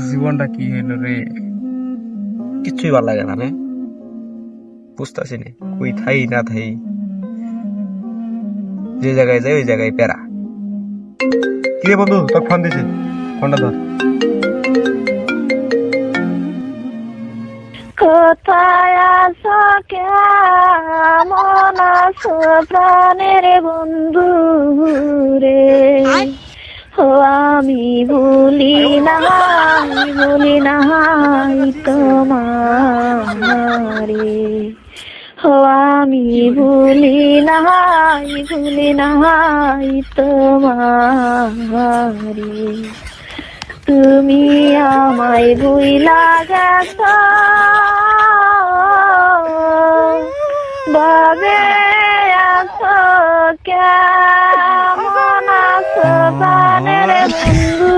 জীবনটা কি হইলো রে, কিছুই ভালো লাগে না রে, বুঝতেছি না কই থাই না থাই, যে জায়গায় যাই ওই জায়গায় প্যারা। কি রে বন্ধু, তোর ফোন দিছে, ফোনটা ধর। কোথায় আছো, কেমন আছো প্রাণের বন্ধু রে? ও আমি ভুলি নাই তোমারে। ও আমি ভুলি নাই তোমারে। তুমি আমায় ভুইলা গেছ, বাবে আছো, কেমন আছো প্রাণের বন্ধু?